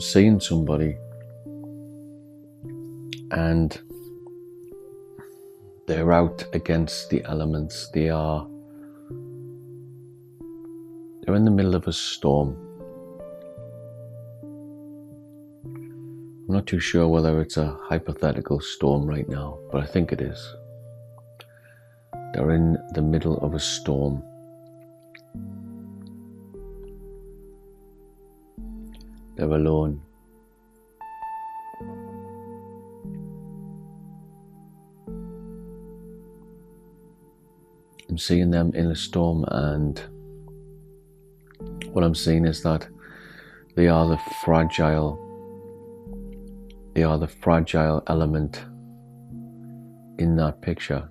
seeing somebody and they're out against the elements. They're in the middle of a storm. I'm not too sure whether it's a hypothetical storm right now, but I think it is. They're in the middle of a storm. They're alone. I'm seeing them in a storm, and what I'm seeing is that they are the fragile element in that picture.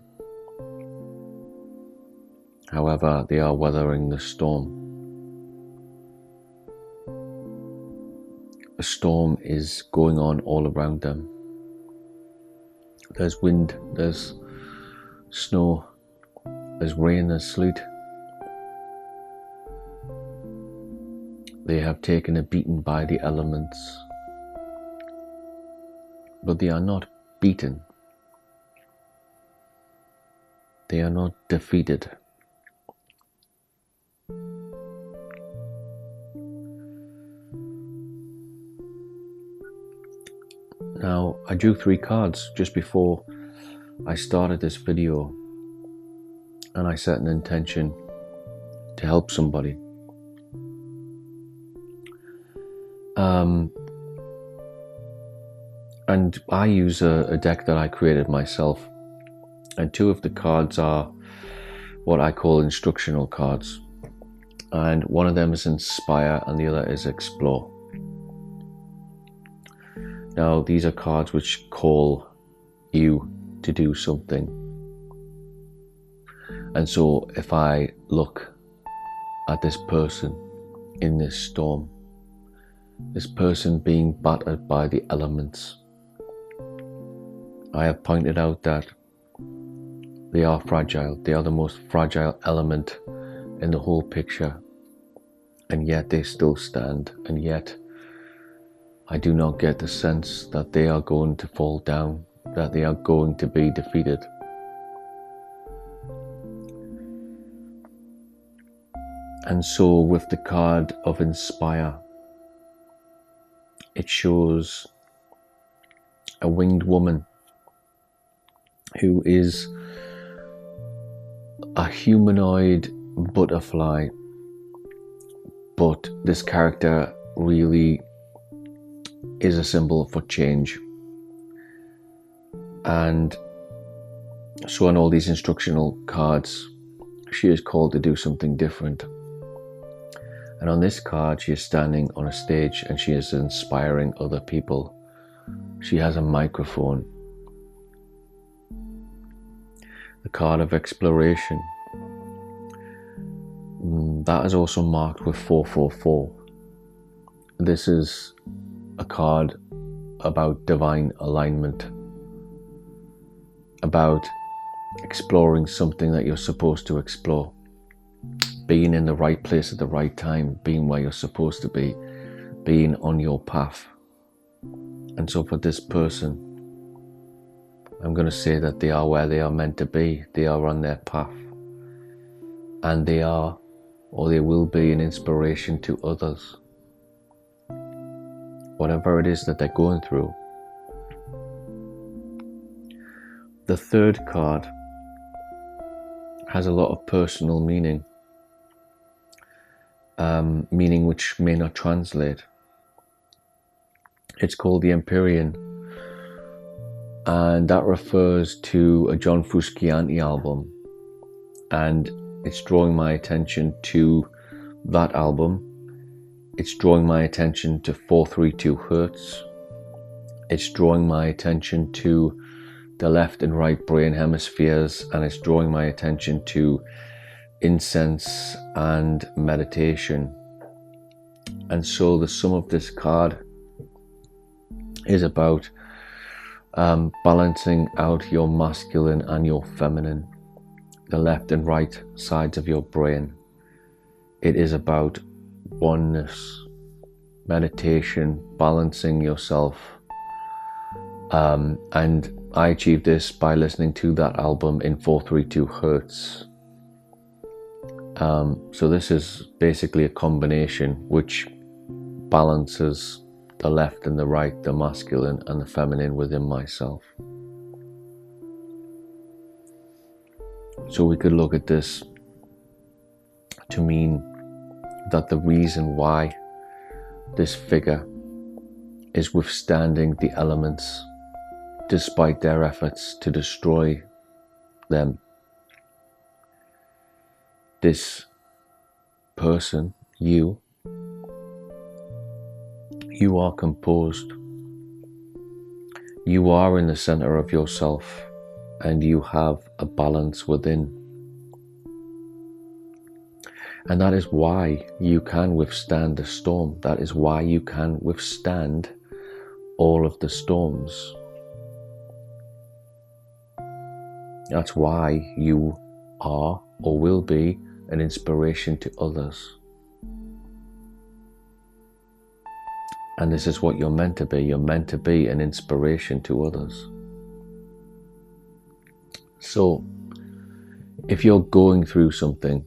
However, they are weathering the storm. A storm is going on all around them. There's wind, there's snow, there's rain, there's sleet. They have taken a beating by the elements, but they are not beaten. They are not defeated. Now, I drew 3 cards just before I started this video, and I set an intention to help somebody. And I use a deck that I created myself, and 2 of the cards are what I call instructional cards, and one of them is Inspire and the other is Explore. Now, these are cards which call you to do something. And so if I look at this person in this storm, this person being battered by the elements, I have pointed out that they are fragile. They are the most fragile element in the whole picture, and yet they still stand, and yet I do not get the sense that they are going to fall down, that they are going to be defeated. And so with the card of Inspire, it shows a winged woman who is a humanoid butterfly, but this character really is a symbol for change. And so on all these instructional cards, she is called to do something different. And on this card, she is standing on a stage and she is inspiring other people. She has a microphone. The card of Exploration, that is also marked with 444. This is a card about divine alignment, about exploring something that you're supposed to explore, being in the right place at the right time, being where you're supposed to be, being on your path. And so for this person, I'm going to say that they are where they are meant to be. They are on their path, and they are, or they will be, an inspiration to others. Whatever it is that they're going through. The 3rd card has a lot of personal meaning, meaning which may not translate. It's called the Empyrean, and that refers to a John Frusciante album, and it's drawing my attention to that album. It's drawing my attention to 432 Hertz. It's drawing my attention to the left and right brain hemispheres, and it's drawing my attention to incense and meditation. And so the sum of this card is about balancing out your masculine and your feminine, the left and right sides of your brain. It is about oneness. meditation, balancing yourself. And I achieved this by listening to that album in 432 Hertz. So this is basically a combination which balances the left and the right, the masculine and the feminine within myself. So we could look at this to mean that the reason why this figure is withstanding the elements despite their efforts to destroy them. This person, you are composed. You are in the center of yourself and you have a balance within. And that is why you can withstand the storm. That is why you can withstand all of the storms. That's why you are or will be an inspiration to others. And this is what you're meant to be. You're meant to be an inspiration to others. So, if you're going through something,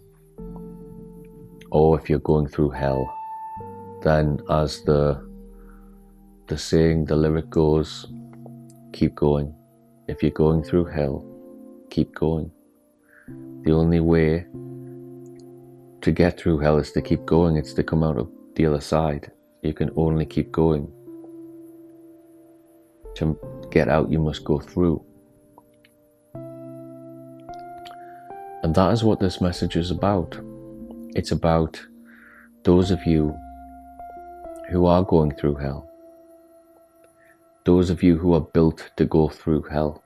or if you're going through hell, then as the saying, the lyric goes, keep going. If you're going through hell, keep going. The only way to get through hell is to keep going. It's to come out of the other side. You can only keep going. To get out, you must go through. And that is what this message is about. It's about those of you who are going through hell. Those of you who are built to go through hell.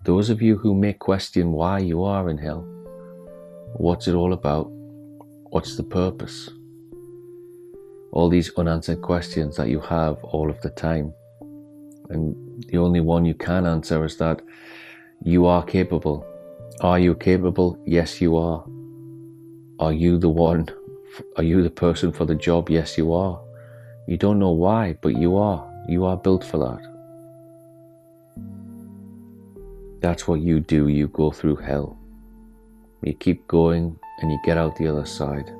Those of you who may question why you are in hell. What's it all about? What's the purpose? All these unanswered questions that you have all of the time. And the only one you can answer is that you are capable. Are you capable? Yes, you are. Are you the one? Are you the person for the job? Yes, you are. You don't know why, but you are. You are built for that. That's what you do. You go through hell. You keep going and you get out the other side.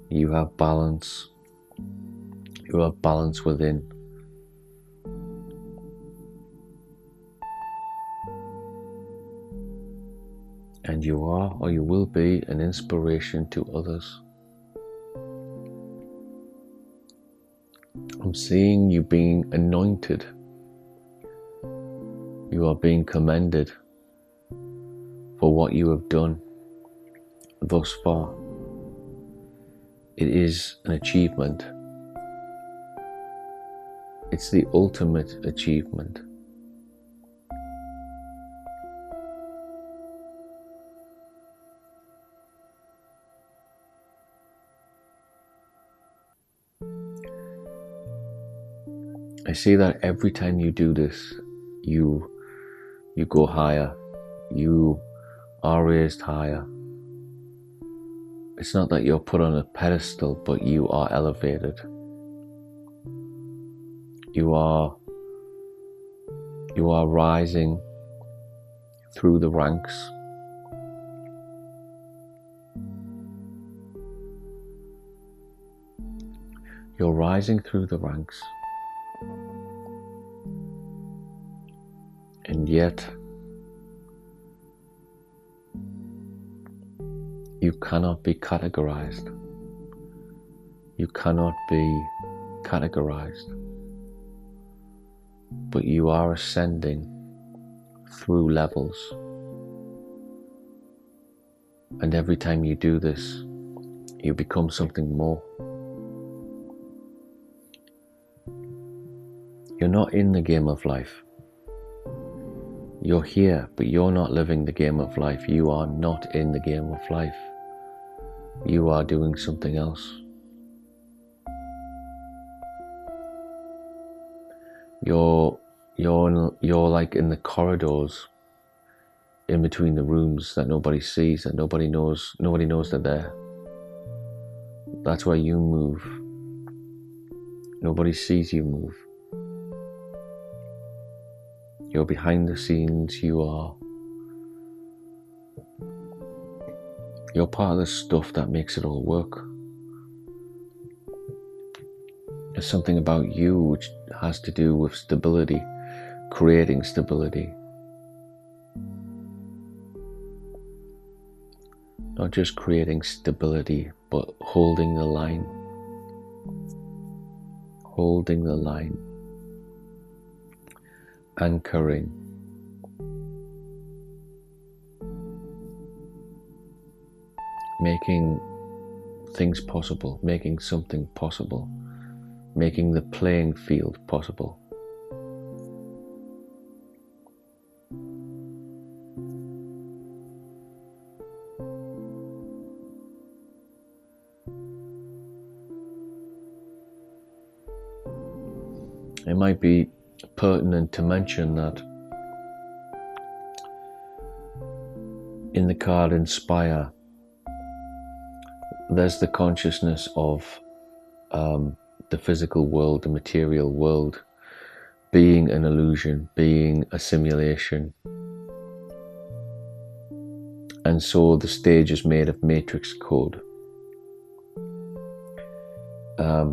You have balance. You have balance within. And you are, or you will be, an inspiration to others. I'm seeing you being anointed. You are being commended for what you have done thus far. It is an achievement. It's the ultimate achievement. I see that every time you do this, you go higher. You are raised higher. It's not that you're put on a pedestal, but you are elevated. You are rising through the ranks. You're rising through the ranks. And yet, you cannot be categorized. You cannot be categorized. But you are ascending through levels. And every time you do this, you become something more. You're not in the game of life. You're here, but you're not living the game of life. You are not in the game of life. You are doing something else. You're like in the corridors, in between the rooms that nobody sees, that nobody knows they're there. That's where you move. Nobody sees you move. You're behind the scenes. You're part of the stuff that makes it all work. There's something about you which has to do with stability, creating stability. Not just creating stability, but holding the line. Holding the line. Anchoring. Making things possible, making something possible, making the playing field possible. It might be pertinent to mention that in the card Inspire, there's the consciousness of the physical world, the material world, being an illusion, being a simulation. And so the stage is made of matrix code.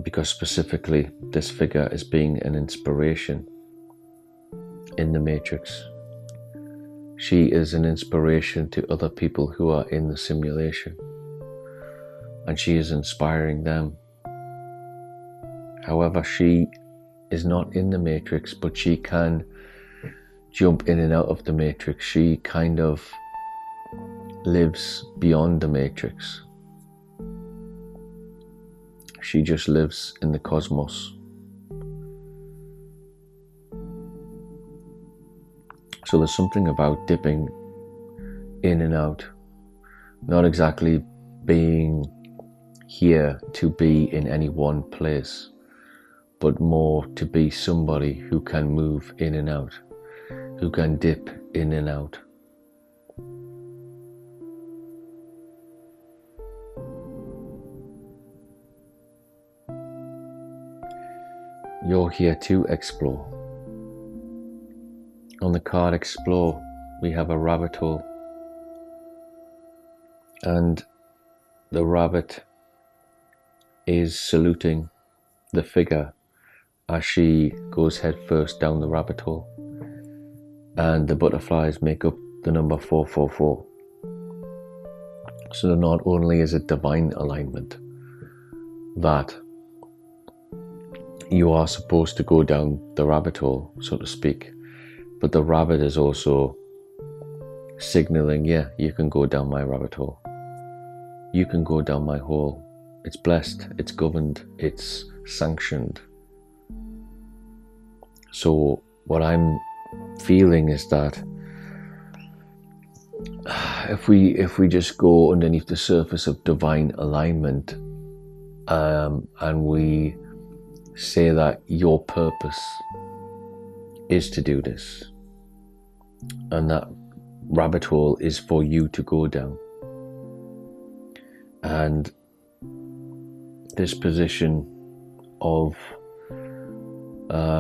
Because specifically this figure is being an inspiration in the matrix. She is an inspiration to other people who are in the simulation, and she is inspiring them. However, she is not in the matrix, but she can jump in and out of the matrix. She kind of lives beyond the matrix. She just lives in the cosmos. So there's something about dipping in and out, not exactly being here to be in any one place, but more to be somebody who can move in and out, who can dip in and out. You're here to explore. On the card Explore, we have a rabbit hole, and the rabbit is saluting the figure as she goes head first down the rabbit hole, and the butterflies make up the number 444. So not only is it divine alignment that you are supposed to go down the rabbit hole, so to speak, but the rabbit is also signaling, yeah, you can go down my rabbit hole. You can go down my hole. It's blessed, it's governed, it's sanctioned. So what I'm feeling is that if we just go underneath the surface of divine alignment, and we say that your purpose is to do this, and that rabbit hole is for you to go down, and this position of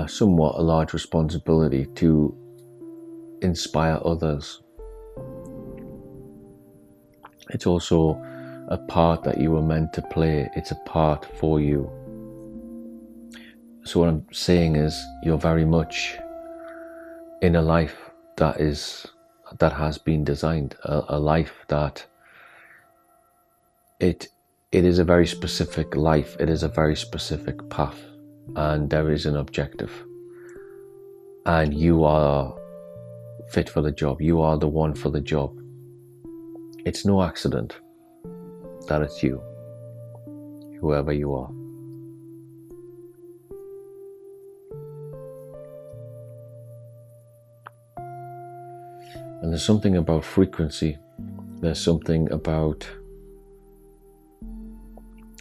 somewhat a large responsibility to inspire others, it's also a part that you were meant to play. It's a part for you. So what I'm saying is, you're very much in a life that has been designed, a life that it is a very specific life. It is a very specific path, and there is an objective, and you are fit for the job. You are the one for the job. It's no accident that it's you, whoever you are. And there's something about frequency. There's something about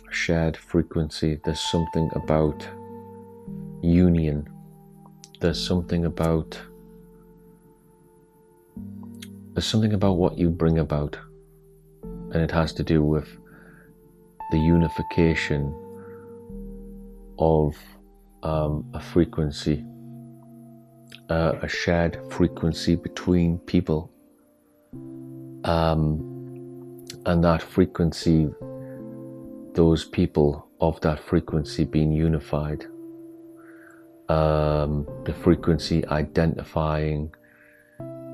shared frequency. There's something about union. There's something about what you bring about. And it has to do with the unification of a frequency, a shared frequency between people, and that frequency, those people of that frequency being unified, the frequency identifying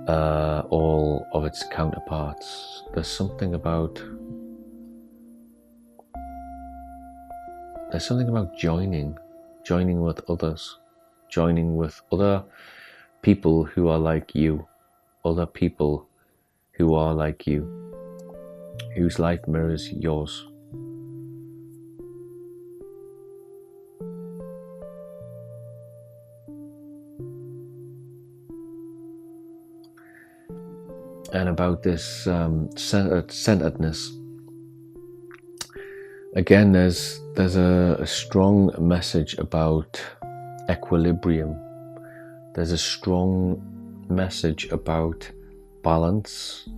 all of its counterparts. There's something about joining with others, joining with other people who are like you, other people who are like you, whose life mirrors yours. And about this centeredness, again, there's a strong message about equilibrium. There's a strong message about balance,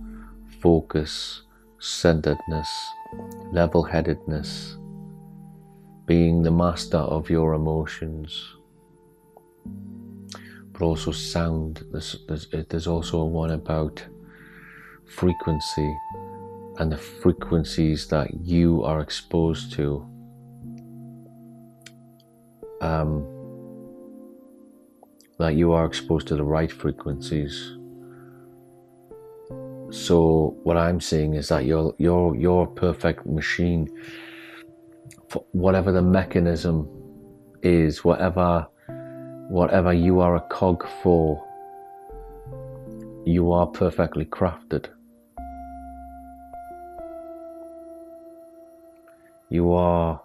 focus, centeredness, level-headedness, being the master of your emotions. But also sound. There's also one about frequency, and the frequencies that you are exposed to. That you are exposed to the right frequencies. So what I'm seeing is that you're a perfect machine for whatever the mechanism is, whatever you are a cog for, you are perfectly crafted. You are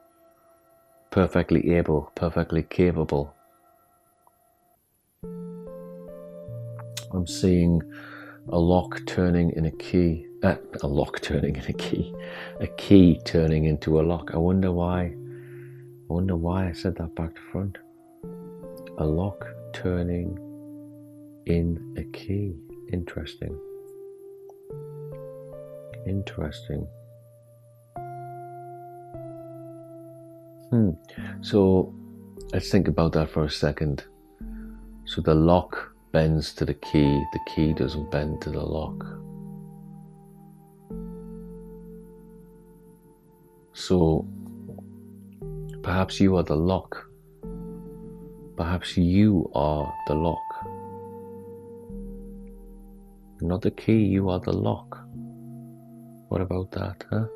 perfectly able, perfectly capable. I'm seeing a lock turning in a key, a key turning into a lock. I wonder why I said that back to front. A lock turning in a key. Interesting. So let's think about that for a second. So the lock bends to the key doesn't bend to the lock. So perhaps you are the lock. Perhaps you are the lock. Not the key, you are the lock. What about that, huh?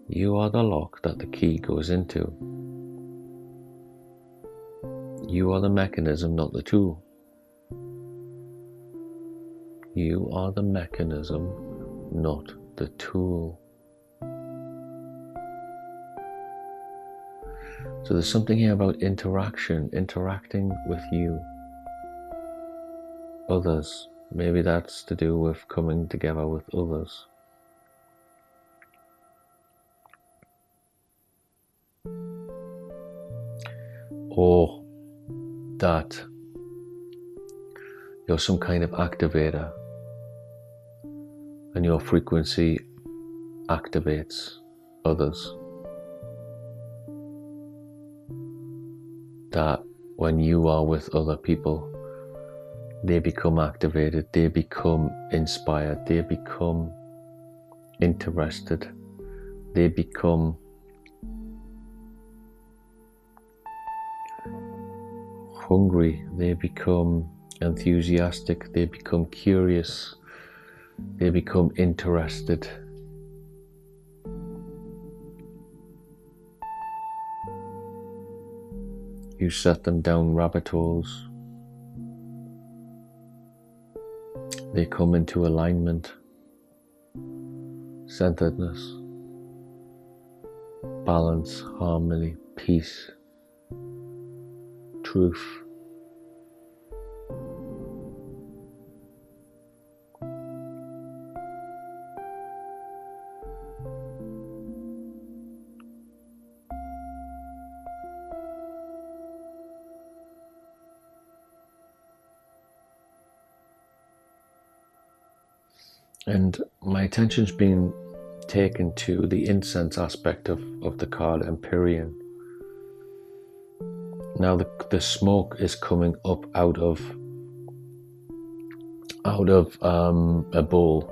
You are the lock that the key goes into. You are the mechanism, not the tool. You are the mechanism, not the tool. So there's something here about interacting with you, others. Maybe that's to do with coming together with others. Or that you're some kind of activator and your frequency activates others. That when you are with other people, they become activated, they become inspired, they become interested, they become hungry, they become enthusiastic, they become curious, they become interested. You set them down rabbit holes. They come into alignment, centeredness, balance, harmony, peace, truth. And my attention's being taken to the incense aspect of the card Empyrean. Now the smoke is coming up out of a bowl,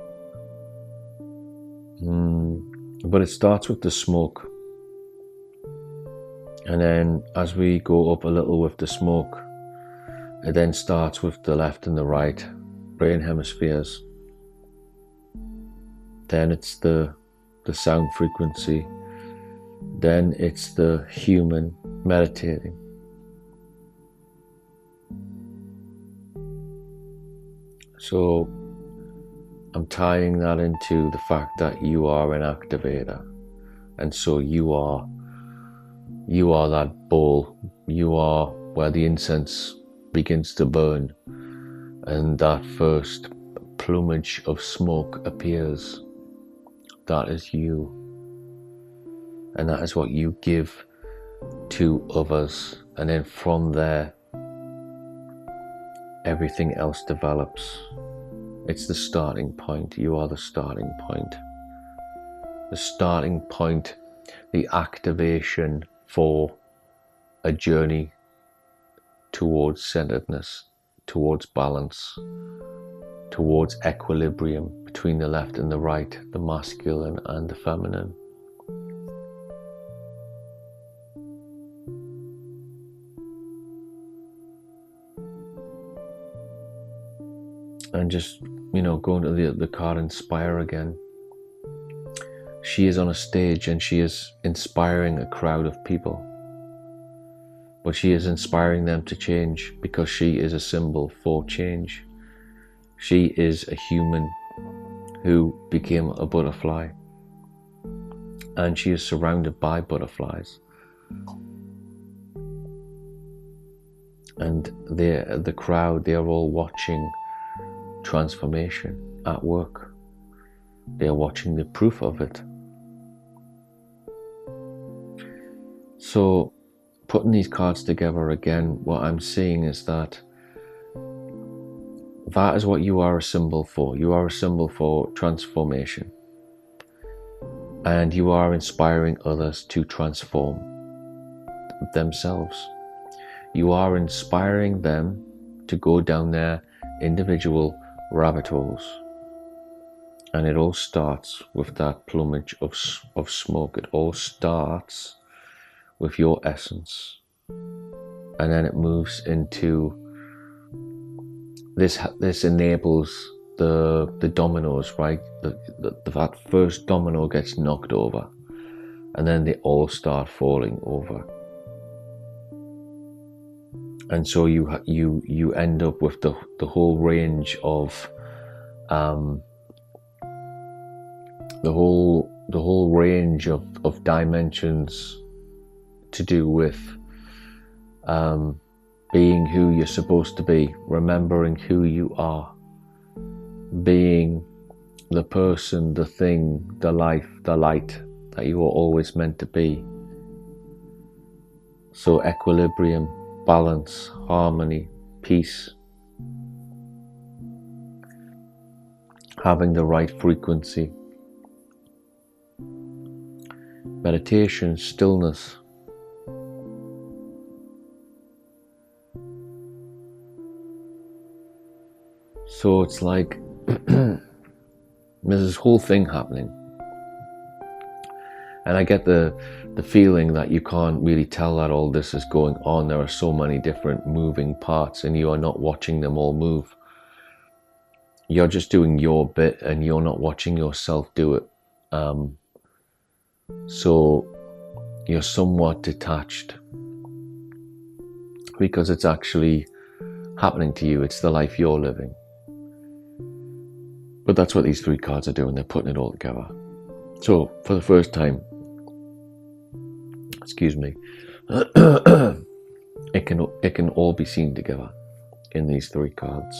but it starts with the smoke, and then as we go up a little with the smoke, it then starts with the left and the right brain hemispheres. Then it's the sound frequency. Then it's the human meditating. So I'm tying that into the fact that you are an activator, and so you are that bowl. You are where the incense begins to burn, and that first plumage of smoke appears. That is you, and that is what you give to others, and then from there everything else develops. It's the starting point. You are the starting point. The starting point, the activation for a journey towards centeredness, towards balance, towards equilibrium between the left and the right, the masculine and the feminine. And just, going to the card Inspire again. She is on a stage and she is inspiring a crowd of people. But she is inspiring them to change because she is a symbol for change. She is a human who became a butterfly. And she is surrounded by butterflies. And the crowd, they are all watching transformation at work. They are watching the proof of it. So putting these cards together again, what I'm seeing is that is what you are a symbol for. You are a symbol for transformation, and you are inspiring others to transform themselves. You are inspiring them to go down their individual rabbit holes, and it all starts with that plumage of smoke. It all starts with your essence, and then it moves into this enables the dominoes, right? That first domino gets knocked over, and then they all start falling over. And so you end up with the whole range of the whole range of dimensions to do with being who you're supposed to be, remembering who you are, being the person, the thing, the life, the light that you are always meant to be. So equilibrium, balance, harmony, peace, having the right frequency, meditation, stillness. So it's like there's this whole thing happening, and I get the feeling that you can't really tell that all this is going on. There are so many different moving parts, and you are not watching them all move. You're just doing your bit, and you're not watching yourself do it. So you're somewhat detached because it's actually happening to you. It's the life you're living. But that's what these three cards are doing. They're putting it all together. So for the first time, it can all be seen together in these three cards.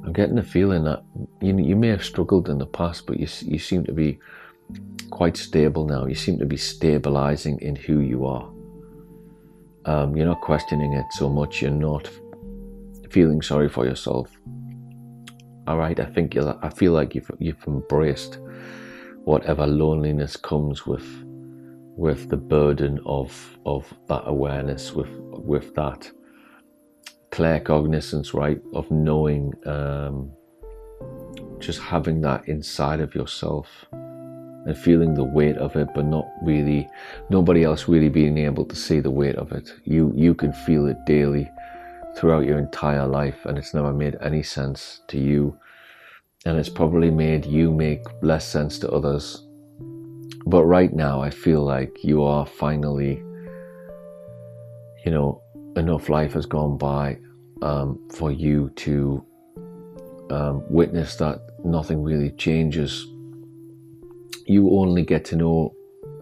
I'm getting the feeling that you may have struggled in the past, but you seem to be quite stable now. You seem to be stabilizing in who you are. You're not questioning it so much. You're not feeling sorry for yourself. All right, I feel like you've embraced whatever loneliness comes with the burden of that awareness, with that claircognizance, right, of knowing, just having that inside of yourself and feeling the weight of it, but nobody else really being able to see the weight of it. You can feel it daily throughout your entire life, and it's never made any sense to you, and it's probably made you make less sense to others. But right now I feel like you are finally, enough life has gone by for you to witness that nothing really changes. You only get to know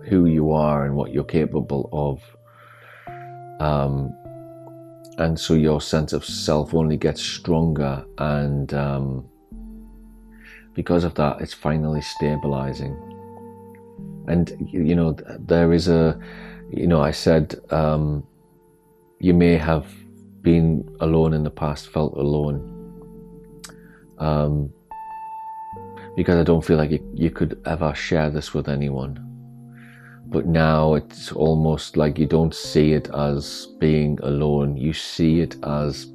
who you are and what you're capable of, and so your sense of self only gets stronger, and because of that, it's finally stabilizing. And there is I said, you may have been alone in the past, felt alone, because I don't feel like you could ever share this with anyone. But now it's almost like you don't see it as being alone. You see it as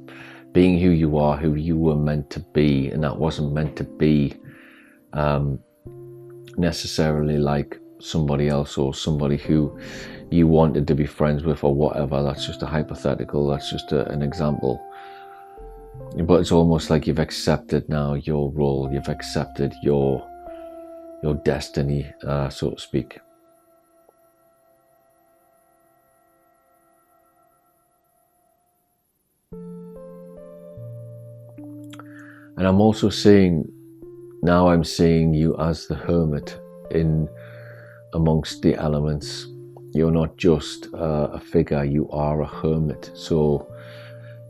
being who you are, who you were meant to be, and that wasn't meant to be necessarily like somebody else or somebody who you wanted to be friends with or whatever. That's just a hypothetical. That's just an example. But it's almost like you've accepted now your role. You've accepted your destiny, so to speak. And I'm also seeing you as the hermit in amongst the elements. You're not just a figure, you are a hermit. So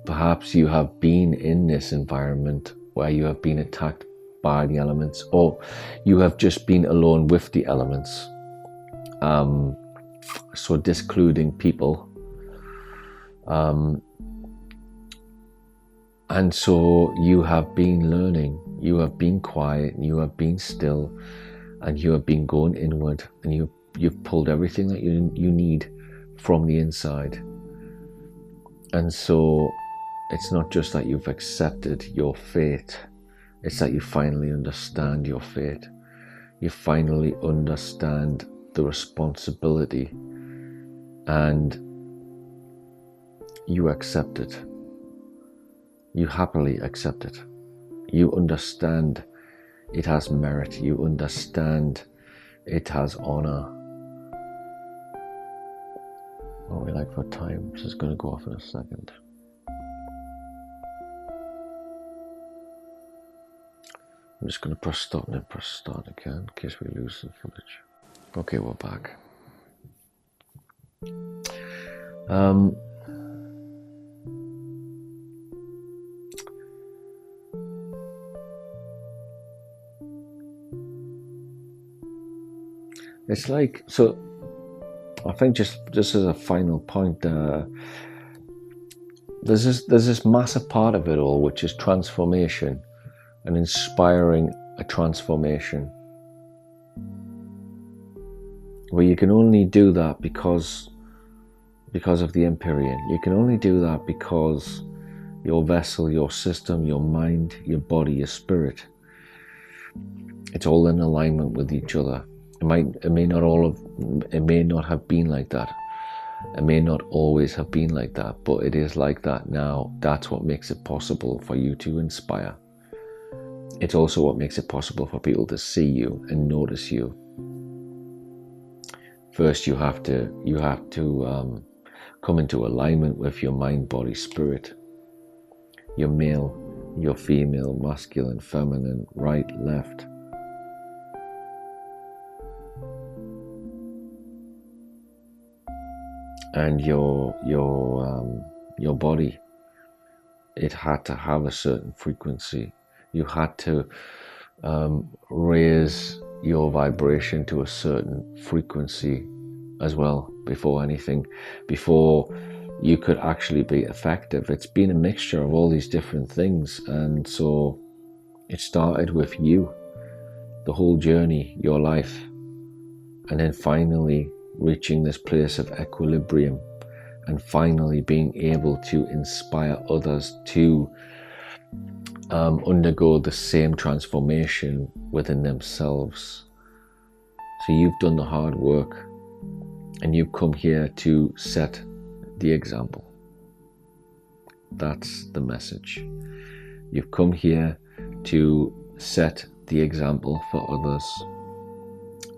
perhaps you have been in this environment where you have been attacked by the elements, or you have just been alone with the elements. So discluding people. And so you have been learning, you have been quiet, you have been still, and you have been going inward, and you've pulled everything that you need from the inside. And so it's not just that you've accepted your fate, it's that you finally understand your fate. You finally understand the responsibility, and you accept it. You happily accept it. You understand it has merit. You understand it has honor. What are we like for time? This is going to go off in a second. I'm just going to press stop and then press start again in case we lose the footage. Okay, we're back. It's like, so I think just as a final point, there's this massive part of it all, which is transformation and inspiring a transformation, where you can only do that because of the Empyrean. You can only do that because your vessel, your system, your mind, your body, your spirit, it's all in alignment with each other. It may not have been like that. It may not always have been like that, but it is like that now. That's what makes it possible for you to inspire. It's also what makes it possible for people to see you and notice you. First, you have to come into alignment with your mind, body, spirit. Your male, your female, masculine, feminine, right, left. And your body, it had to have a certain frequency. You had to raise your vibration to a certain frequency as well before anything, before you could actually be effective. It's been a mixture of all these different things. And so it started with you, the whole journey, your life, and then finally reaching this place of equilibrium, and finally being able to inspire others to undergo the same transformation within themselves. So you've done the hard work, and you've come here to set the example. That's the message. You've come here to set the example for others,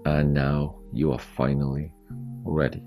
and now you are finally ready.